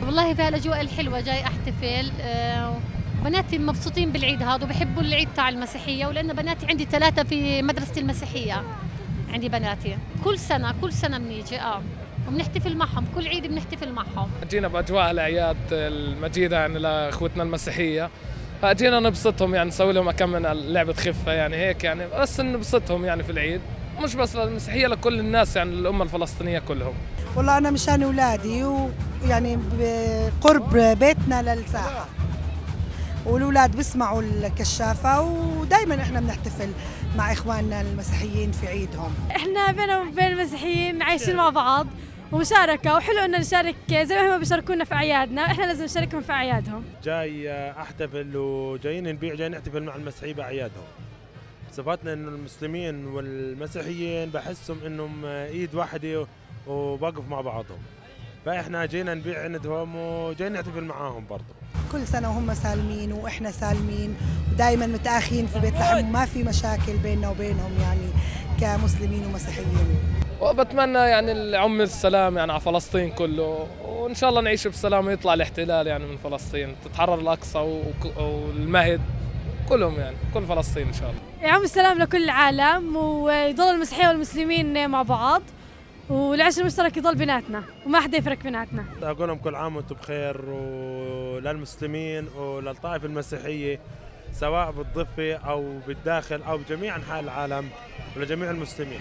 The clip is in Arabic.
والله في هالاجواء الحلوه جاي احتفل. بناتي مبسوطين بالعيد هذا وبحبوا العيد تاع المسيحيه، ولان بناتي عندي 3 في مدرسه المسيحيه. عندي بناتي كل سنه بنيجي وبنحتفل معهم، كل عيد بنحتفل معهم. جينا باجواء الاعياد المجيده يعني لاخوتنا المسيحيه، فاجينا نبسطهم يعني نسوي لهم كم من لعبه خفه يعني هيك يعني بس نبسطهم يعني في العيد، مش بس للمسيحيه لكل الناس يعني الامه الفلسطينيه كلهم. والله انا مشان اولادي ويعني بقرب بيتنا للساحه، والاولاد بيسمعوا الكشافه، ودائما احنا بنحتفل مع اخواننا المسيحيين في عيدهم. احنا بيننا وبين المسيحيين عايشين مع بعض ومشاركه، وحلو ان نشارك زي ما هم بيشاركونا في اعيادنا، احنا لازم نشاركهم في اعيادهم. جاي احتفل وجايين نبيع، جاي نحتفل مع المسيحيين باعيادهم. صفاتنا انه المسلمين والمسيحيين بحسهم انهم ايد واحده وبقف مع بعضهم، فاحنا جينا نبيع عندهم وجايين نحتفل معاهم برضه. كل سنه وهم سالمين واحنا سالمين، ودائما متآخين في بيت لحم، وما في مشاكل بيننا وبينهم يعني كمسلمين ومسيحيين. وبتمنى يعني العم السلام يعني على فلسطين كله، وان شاء الله نعيش بسلام ويطلع الاحتلال يعني من فلسطين، تتحرر الاقصى والمهد كلهم يعني كل فلسطين ان شاء الله. يعم السلام لكل العالم، ويضل المسيحيين والمسلمين مع بعض، والعيش المشترك يضل بيناتنا وما حدا يفرق بيناتنا. اقول لهم كل عام وانتم بخير، وللمسلمين وللطائفه المسيحيه سواء بالضفه او بالداخل او بجميع انحاء العالم، ولجميع المسلمين.